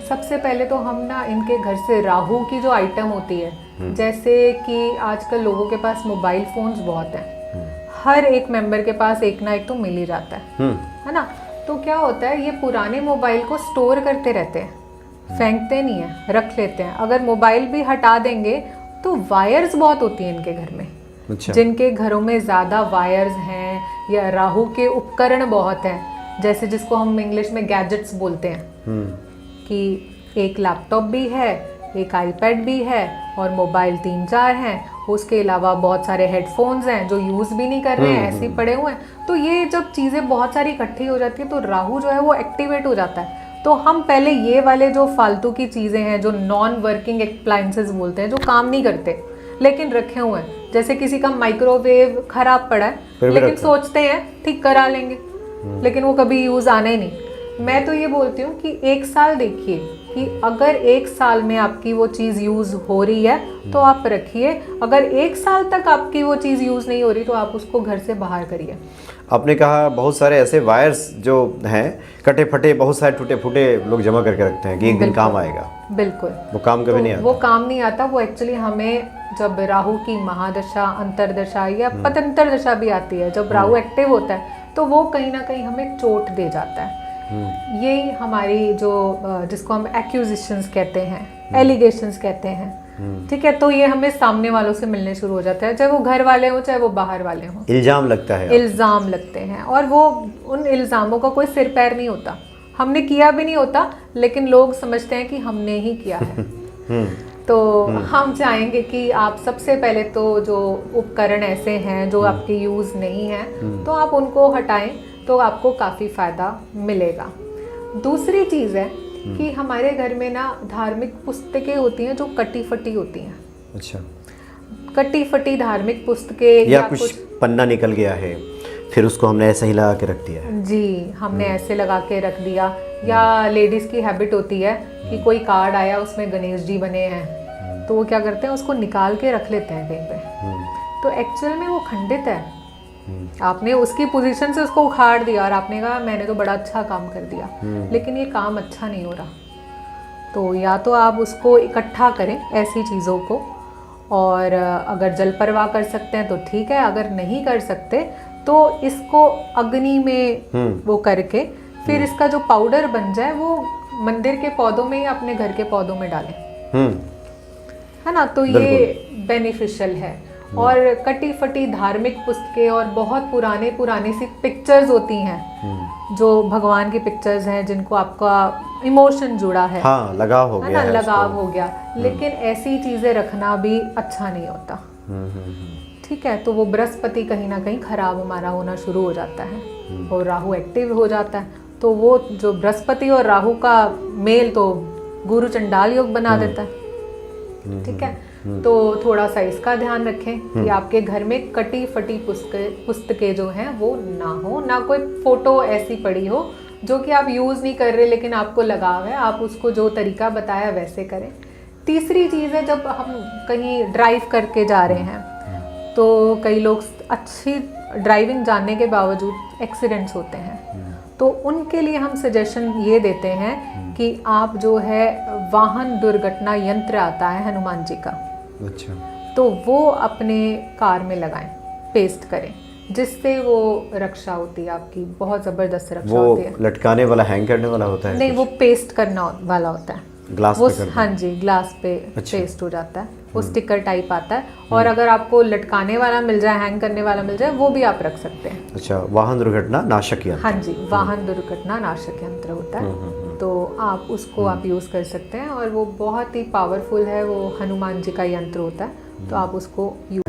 सबसे पहले तो हम ना इनके घर से राहु की जो आइटम होती है, जैसे कि आजकल लोगों के पास मोबाइल फोन्स बहुत हैं, हर एक मेंबर के पास एक ना एक तो मिल ही जाता है ना। तो क्या होता है, ये पुराने मोबाइल को स्टोर करते रहते हैं, फेंकते नहीं है, रख लेते हैं। अगर मोबाइल भी हटा देंगे तो वायर्स बहुत होती हैं इनके घर में। अच्छा। जिनके घरों में ज़्यादा वायर्स हैं या राहु के उपकरण बहुत हैं, जैसे जिसको हम इंग्लिश में गैजेट्स बोलते हैं, कि एक लैपटॉप भी है, एक आईपैड भी है और मोबाइल 3-4 हैं, उसके अलावा बहुत सारे हेडफोन्स हैं जो यूज़ भी नहीं कर रहे हैं, ऐसे ही पड़े हुए हैं। तो ये जब चीज़ें बहुत सारी इकट्ठी हो जाती है तो राहु जो है वो एक्टिवेट हो जाता है। तो हम पहले ये वाले जो फालतू की चीज़ें हैं, जो नॉन वर्किंग एप्लायंसेस बोलते हैं, जो काम नहीं करते लेकिन रखे हुए हैं, जैसे किसी का माइक्रोवेव खराब पड़ा है लेकिन सोचते हैं ठीक करा लेंगे, लेकिन वो कभी यूज़ आना ही नहीं। मैं तो ये बोलती हूँ कि 1 साल देखिए कि अगर 1 साल में आपकी वो चीज़ यूज़ हो रही है तो आप रखिए, अगर 1 साल तक आपकी वो चीज़ यूज़ नहीं हो रही तो आप उसको घर से बाहर करिए। आपने कहा बहुत सारे ऐसे वायर्स जो हैं कटे फटे, बहुत सारे टूटे फूटे लोग जमा करके रखते हैं कि एक दिन काम आएगा। बिल्कुल, वो काम कभी नहीं आता। वो काम नहीं आता। वो एक्चुअली हमें जब राहु की महादशा, अंतरदशा या पतंतर दशा भी आती है, जब राहु एक्टिव होता है तो वो कहीं ना कहीं हमें चोट दे जाता है। यही हमारी जो जिसको हम एक्यूजिशंस कहते हैं, एलिगेशंस कहते हैं, ठीक है, तो ये हमें सामने वालों से मिलने शुरू हो जाता है, चाहे वो घर वाले हों चाहे वो बाहर वाले हों। इल्जाम लगता है, इल्जाम लगते हैं, और वो उन इल्जामों का कोई सिर पैर नहीं होता, हमने किया भी नहीं होता, लेकिन लोग समझते हैं कि हमने ही किया है। तो हम चाहेंगे कि आप सबसे पहले तो जो उपकरण ऐसे हैं जो आपके यूज़ नहीं हैं तो आप उनको हटाएं, तो आपको काफ़ी फ़ायदा मिलेगा। दूसरी चीज़ है कि हमारे घर में ना धार्मिक पुस्तकें होती हैं जो कटी फटी होती हैं। अच्छा। कटी फटी धार्मिक पुस्तकें या कुछ पन्ना निकल गया है फिर उसको हमने ऐसे ही लगा के रख दिया है। जी, हमने ऐसे लगा के रख दिया। या लेडीज़ की हैबिट होती है कि कोई कार्ड आया उसमें गणेश जी बने हैं, तो वो क्या करते हैं, उसको निकाल के रख लेते हैं कहीं पे। तो एक्चुअल में वो खंडित है। आपने उसकी पोजीशन से उसको उखाड़ दिया और आपने कहा मैंने तो बड़ा अच्छा काम कर दिया, लेकिन ये काम अच्छा नहीं हो रहा। तो या तो आप उसको इकट्ठा करें ऐसी चीज़ों को, और अगर जल प्रवाह कर सकते हैं तो ठीक है, अगर नहीं कर सकते तो इसको अग्नि में वो करके फिर इसका जो पाउडर बन जाए वो मंदिर के पौधों में या अपने घर के पौधों में डालें, है ना। तो ये बेनिफिशियल है। और कटी फटी धार्मिक पुस्तकें और बहुत पुरानी सी पिक्चर्स होती हैं, जो भगवान की पिक्चर्स हैं जिनको आपका इमोशन जुड़ा है, हाँ, लगाव हो गया है, लगाव हो गया, लेकिन ऐसी चीजें रखना भी अच्छा नहीं होता। ठीक है, तो वो बृहस्पति कहीं ना कहीं खराब हमारा होना शुरू हो जाता है और राहु एक्टिव हो जाता है, तो वो जो बृहस्पति और राहु का मेल तो गुरु चंडाल योग बना देता है। ठीक है, तो थोड़ा सा इसका ध्यान रखें कि आपके घर में कटी फटी पुस्तकें जो हैं वो ना हो, ना कोई फोटो ऐसी पड़ी हो जो कि आप यूज़ नहीं कर रहे लेकिन आपको लगाव है, आप उसको जो तरीका बताया वैसे करें। तीसरी चीज़ है, जब हम कहीं ड्राइव करके जा रहे हैं तो कई लोग अच्छी ड्राइविंग जानने के बावजूद एक्सीडेंट्स होते हैं, तो उनके लिए हम सजेशन ये देते हैं कि आप जो है वाहन दुर्घटना यंत्र आता है हनुमान जी का, अच्छा, तो वो अपने कार में लगाएं, पेस्ट करें, जिससे वो रक्षा होती है आपकी, बहुत ज़बरदस्त रक्षा होती है। वो लटकाने वाला, हैंग करने वाला होता है? नहीं, वो पेस्ट करना वाला होता है, ग्लास वो पे हाँ जी, ग्लास पे पेस्ट हो जाता है, वो स्टिकर टाइप आता है। और अगर आपको लटकाने वाला मिल जाए, हैंग करने वाला मिल जाए, वो भी आप रख सकते हैं। अच्छा, वाहन दुर्घटना नाशक यंत्र? हाँ जी, वाहन दुर्घटना नाशक यंत्र होता है, तो आप उसको आप यूज़ कर सकते हैं, और वो बहुत ही पावरफुल है, वो हनुमान जी का यंत्र होता है, तो आप उसको यूज